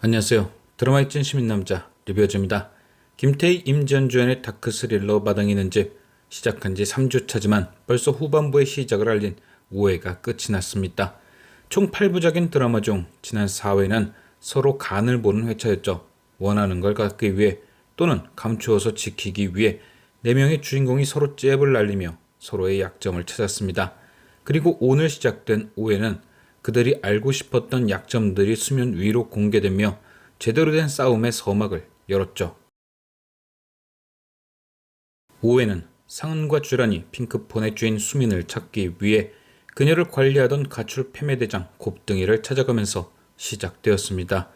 안녕하세요. 드라마의 찐 시민남자 리뷰어즈입니다. 김태희, 임지연 주연의 다크 스릴러 마당이는 집 시작한 지 3주차지만 벌써 후반부의 시작을 알린 5회가 끝이 났습니다. 총 8부작인 드라마 중 지난 4회는 서로 간을 보는 회차였죠. 원하는 걸 갖기 위해 또는 감추어서 지키기 위해 4명의 주인공이 서로 잽을 날리며 서로의 약점을 찾았습니다. 그리고 오늘 시작된 5회는 그들이 알고 싶었던 약점들이 수면 위로 공개되며 제대로 된 싸움의 서막을 열었죠. 5회는 상은과 주란이 핑크폰의 주인 수민을 찾기 위해 그녀를 관리하던 가출 패매대장 곱등이를 찾아가면서 시작되었습니다.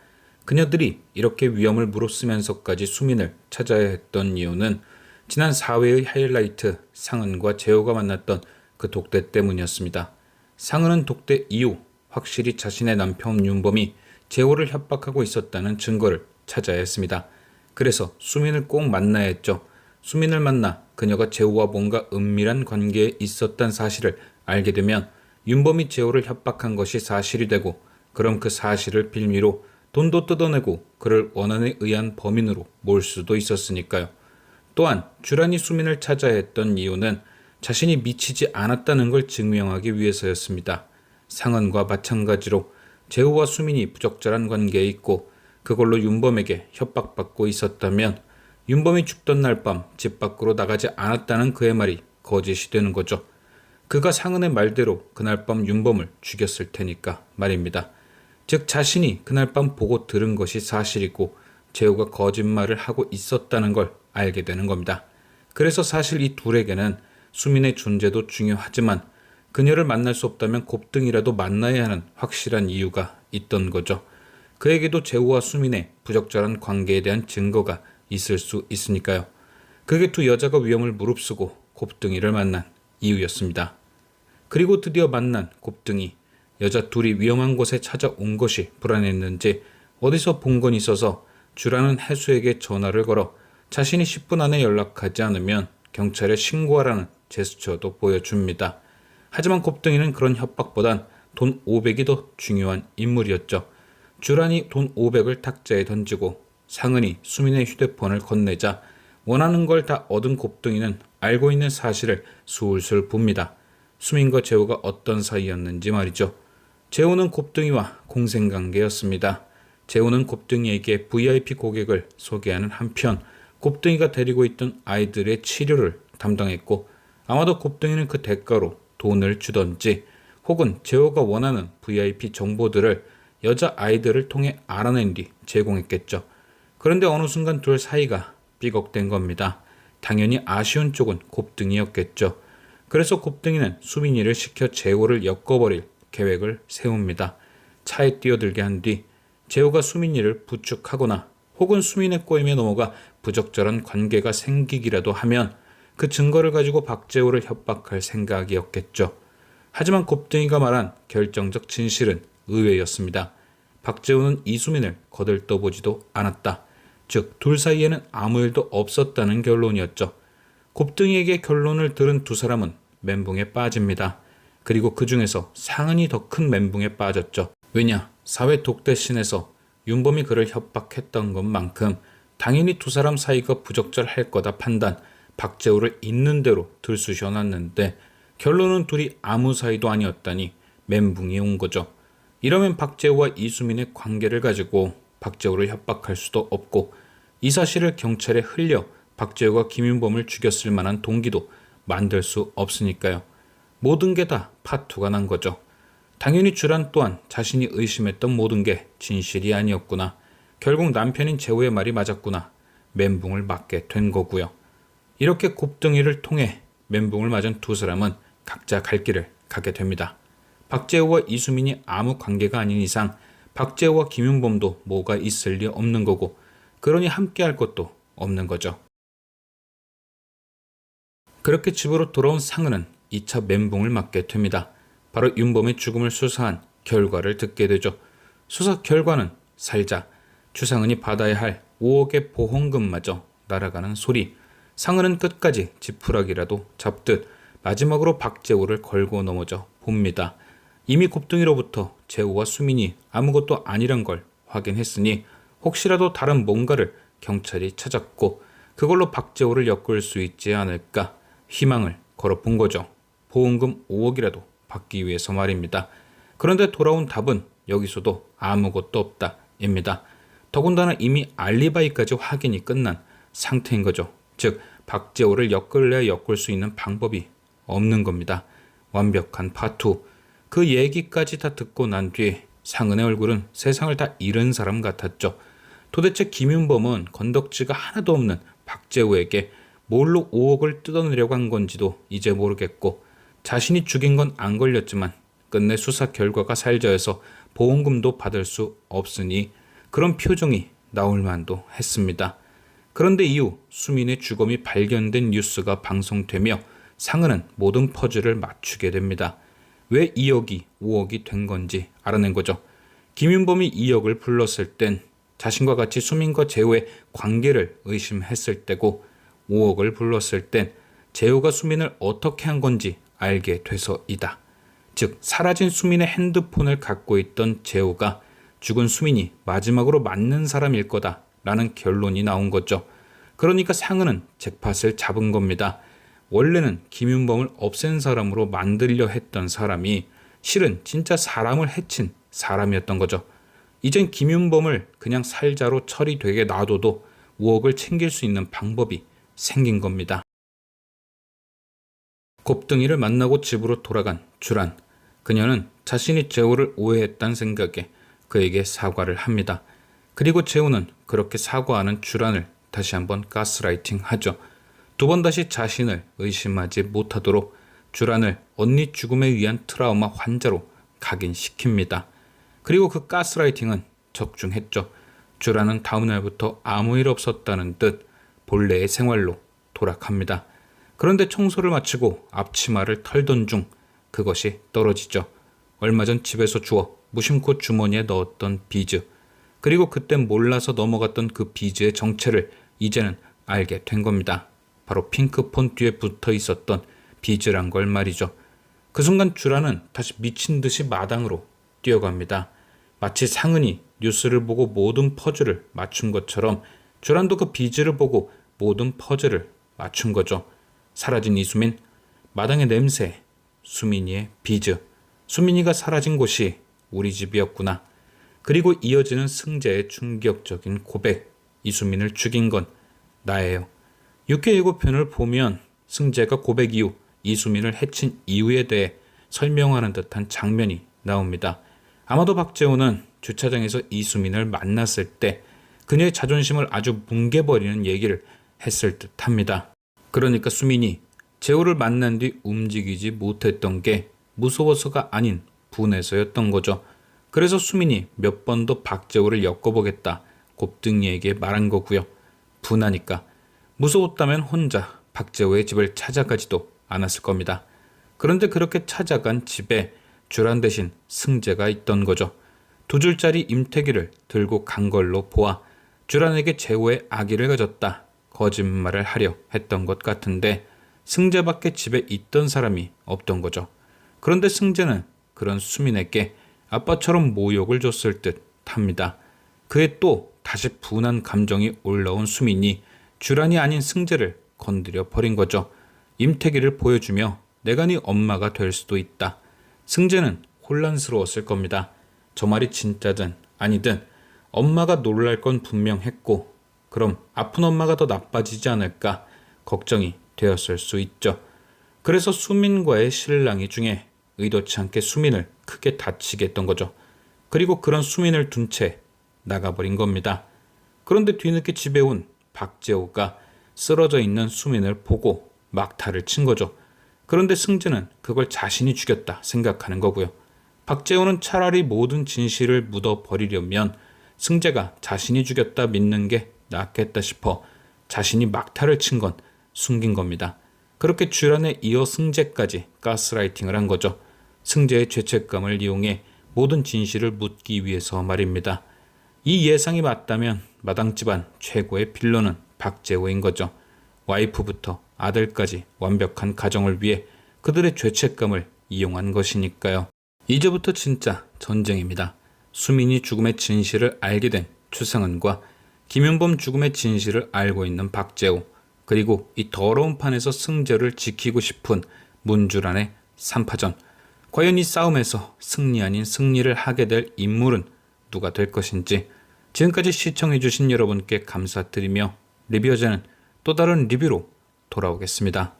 그녀들이 이렇게 위험을 무릅쓰면서까지 수민을 찾아야 했던 이유는 지난 4회의 하이라이트 상은과 재호가 만났던 그 독대 때문이었습니다. 상은은 독대 이후 확실히 자신의 남편 윤범이 재호를 협박하고 있었다는 증거를 찾아야 했습니다. 그래서 수민을 꼭 만나야 했죠. 수민을 만나 그녀가 재호와 뭔가 은밀한 관계에 있었던 사실을 알게 되면 윤범이 재호를 협박한 것이 사실이 되고, 그럼 그 사실을 빌미로 돈도 뜯어내고 그를 원한에 의한 범인으로 몰 수도 있었으니까요. 또한 주란이 수민을 찾아야 했던 이유는 자신이 미치지 않았다는 걸 증명하기 위해서였습니다. 상은과 마찬가지로 재호와 수민이 부적절한 관계에 있고 그걸로 윤범에게 협박받고 있었다면 윤범이 죽던 날 밤 집 밖으로 나가지 않았다는 그의 말이 거짓이 되는 거죠. 그가 상은의 말대로 그날 밤 윤범을 죽였을 테니까 말입니다. 즉 자신이 그날 밤 보고 들은 것이 사실이고 재호가 거짓말을 하고 있었다는 걸 알게 되는 겁니다. 그래서 사실 이 둘에게는 수민의 존재도 중요하지만 그녀를 만날 수 없다면 곱등이라도 만나야 하는 확실한 이유가 있던 거죠. 그에게도 재호와 수민의 부적절한 관계에 대한 증거가 있을 수 있으니까요. 그게 두 여자가 위험을 무릅쓰고 곱등이를 만난 이유였습니다. 그리고 드디어 만난 곱등이, 여자 둘이 위험한 곳에 찾아온 것이 불안했는지 어디서 본 건 있어서 주라는 해수에게 전화를 걸어 자신이 10분 안에 연락하지 않으면 경찰에 신고하라는 제스처도 보여줍니다. 하지만 곱등이는 그런 협박보단 돈 500이 더 중요한 인물이었죠. 주란이 돈 500을 탁자에 던지고 상은이 수민의 휴대폰을 건네자 원하는 걸 다 얻은 곱등이는 알고 있는 사실을 술술 붑니다. 수민과 재호가 어떤 사이였는지 말이죠. 재호는 곱등이와 공생관계였습니다. 재호는 곱등이에게 VIP 고객을 소개하는 한편 곱등이가 데리고 있던 아이들의 치료를 담당했고, 아마도 곱등이는 그 대가로 돈을 주던지 혹은 재호가 원하는 VIP 정보들을 여자 아이들을 통해 알아낸 뒤 제공했겠죠. 그런데 어느 순간 둘 사이가 삐걱된 겁니다. 당연히 아쉬운 쪽은 곱등이였겠죠. 그래서 곱등이는 수민이를 시켜 재호를 엮어버릴 계획을 세웁니다. 차에 뛰어들게 한 뒤 재호가 수민이를 부축하거나 혹은 수민의 꼬임에 넘어가 부적절한 관계가 생기기라도 하면 그 증거를 가지고 박재호를 협박할 생각이었겠죠. 하지만 곱등이가 말한 결정적 진실은 의외였습니다. 박재호는 이수민을 거들떠보지도 않았다. 즉, 둘 사이에는 아무 일도 없었다는 결론이었죠. 곱등이에게 결론을 들은 두 사람은 멘붕에 빠집니다. 그리고 그 중에서 상은이 더 큰 멘붕에 빠졌죠. 왜냐, 사회 독대신에서 윤범이 그를 협박했던 것만큼 당연히 두 사람 사이가 부적절할 거다 판단, 박재호를 있는 대로 들쑤셔놨는데 결론은 둘이 아무 사이도 아니었다니 멘붕이 온 거죠. 이러면 박재호와 이수민의 관계를 가지고 박재호를 협박할 수도 없고, 이 사실을 경찰에 흘려 박재호가 김윤범을 죽였을 만한 동기도 만들 수 없으니까요. 모든 게 다 파투가 난 거죠. 당연히 주란 또한 자신이 의심했던 모든 게 진실이 아니었구나, 결국 남편인 재호의 말이 맞았구나, 멘붕을 맞게 된 거고요. 이렇게 곱등이를 통해 멘붕을 맞은 두 사람은 각자 갈 길을 가게 됩니다. 박재호와 이수민이 아무 관계가 아닌 이상 박재호와 김윤범도 뭐가 있을 리 없는 거고, 그러니 함께 할 것도 없는 거죠. 그렇게 집으로 돌아온 상은은 2차 멘붕을 맞게 됩니다. 바로 윤범의 죽음을 수사한 결과를 듣게 되죠. 수사 결과는 살자 추상은이 받아야 할 5억의 보험금마저 날아가는 소리. 상은은 끝까지 지푸라기라도 잡듯 마지막으로 박재호를 걸고 넘어져 봅니다. 이미 곱등이로부터 재호와 수민이 아무것도 아니란 걸 확인했으니 혹시라도 다른 뭔가를 경찰이 찾았고 그걸로 박재호를 엮을 수 있지 않을까 희망을 걸어본 거죠. 보험금 5억이라도 받기 위해서 말입니다. 그런데 돌아온 답은 여기서도 아무것도 없다입니다. 더군다나 이미 알리바이까지 확인이 끝난 상태인 거죠. 즉 박재호를 엮을래야 엮을 수 있는 방법이 없는 겁니다. 완벽한 파투. 그 얘기까지 다 듣고 난 뒤 상은의 얼굴은 세상을 다 잃은 사람 같았죠. 도대체 김윤범은 건덕지가 하나도 없는 박재호에게 뭘로 5억을 뜯어내려고 한 건지도 이제 모르겠고 자신이 죽인 건 안 걸렸지만 끝내 수사 결과가 살저여서 보험금도 받을 수 없으니 그런 표정이 나올 만도 했습니다. 그런데 이후 수민의 주검이 발견된 뉴스가 방송되며 상은은 모든 퍼즐을 맞추게 됩니다. 왜 2억이 5억이 된 건지 알아낸 거죠. 김윤범이 2억을 불렀을 땐 자신과 같이 수민과 재호의 관계를 의심했을 때고 5억을 불렀을 땐 재호가 수민을 어떻게 한 건지 알게 돼서이다. 즉 사라진 수민의 핸드폰을 갖고 있던 재호가 죽은 수민이 마지막으로 맞는 사람일 거다라는 결론이 나온 거죠. 그러니까 상은은 잭팟을 잡은 겁니다. 원래는 김윤범을 없앤 사람으로 만들려 했던 사람이 실은 진짜 사람을 해친 사람이었던 거죠. 이젠 김윤범을 그냥 살자로 처리되게 놔둬도 5억을 챙길 수 있는 방법이 생긴 겁니다. 곱등이를 만나고 집으로 돌아간 주란. 그녀는 자신이 재호를 오해했다는 생각에 그에게 사과를 합니다. 그리고 재호는 그렇게 사과하는 주란을 다시 한번 가스라이팅 하죠. 두 번 다시 자신을 의심하지 못하도록 주란을 언니 죽음에 의한 트라우마 환자로 각인시킵니다. 그리고 그 가스라이팅은 적중했죠. 주란은 다음 날부터 아무 일 없었다는 듯 본래의 생활로 돌아갑니다. 그런데 청소를 마치고 앞치마를 털던 중 그것이 떨어지죠. 얼마 전 집에서 주워 무심코 주머니에 넣었던 비즈. 그리고 그땐 몰라서 넘어갔던 그 비즈의 정체를 이제는 알게 된 겁니다. 바로 핑크폰 뒤에 붙어 있었던 비즈란 걸 말이죠. 그 순간 주란은 다시 미친 듯이 마당으로 뛰어갑니다. 마치 상은이 뉴스를 보고 모든 퍼즐을 맞춘 것처럼 주란도 그 비즈를 보고 모든 퍼즐을 맞춘 거죠. 사라진 이수민, 마당의 냄새, 수민이의 비즈, 수민이가 사라진 곳이 우리 집이었구나. 그리고 이어지는 승재의 충격적인 고백, 이수민을 죽인 건 나예요. 6회 예고편을 보면 승재가 고백 이후 이수민을 해친 이유에 대해 설명하는 듯한 장면이 나옵니다. 아마도 박재호는 주차장에서 이수민을 만났을 때 그녀의 자존심을 아주 뭉개버리는 얘기를 했을 듯합니다. 그러니까 수민이 재호를 만난 뒤 움직이지 못했던 게 무서워서가 아닌 분해서였던 거죠. 그래서 수민이 몇 번 더 박재호를 엮어보겠다 곱등이에게 말한 거고요. 분하니까. 무서웠다면 혼자 박재호의 집을 찾아가지도 않았을 겁니다. 그런데 그렇게 찾아간 집에 주란 대신 승재가 있던 거죠. 2줄짜리 임태기를 들고 간 걸로 보아 주란에게 재호의 아기를 가졌다 거짓말을 하려 했던 것 같은데 승재밖에 집에 있던 사람이 없던 거죠. 그런데 승재는 그런 수민에게 아빠처럼 모욕을 줬을 듯 합니다. 그에 또 다시 분한 감정이 올라온 수민이 주란이 아닌 승재를 건드려 버린 거죠. 임태기를 보여주며 내가 네 엄마가 될 수도 있다. 승재는 혼란스러웠을 겁니다. 저 말이 진짜든 아니든 엄마가 놀랄 건 분명했고 그럼 아픈 엄마가 더 나빠지지 않을까 걱정이 되었을 수 있죠. 그래서 수민과의 실랑이 중에 의도치 않게 수민을 크게 다치게 했던 거죠. 그리고 그런 수민을 둔 채 나가버린 겁니다. 그런데 뒤늦게 집에 온 박재호가 쓰러져 있는 수민을 보고 막타를 친 거죠. 그런데 승재는 그걸 자신이 죽였다 생각하는 거고요. 박재호는 차라리 모든 진실을 묻어버리려면 승재가 자신이 죽였다 믿는 게 낫겠다 싶어 자신이 막타를 친 건 숨긴 겁니다. 그렇게 주란에 이어 승재까지 가스라이팅을 한 거죠. 승재의 죄책감을 이용해 모든 진실을 묻기 위해서 말입니다. 이 예상이 맞다면 마당집안 최고의 빌런은 박재호인 거죠. 와이프부터 아들까지 완벽한 가정을 위해 그들의 죄책감을 이용한 것이니까요. 이제부터 진짜 전쟁입니다. 수민이 죽음의 진실을 알게 된 추승은과 김윤범 죽음의 진실을 알고 있는 박재호, 그리고 이 더러운 판에서 승자를 지키고 싶은 문주란의 3파전. 과연 이 싸움에서 승리 아닌 승리를 하게 될 인물은 누가 될 것인지. 지금까지 시청해주신 여러분께 감사드리며 리뷰어제는 또 다른 리뷰로 돌아오겠습니다.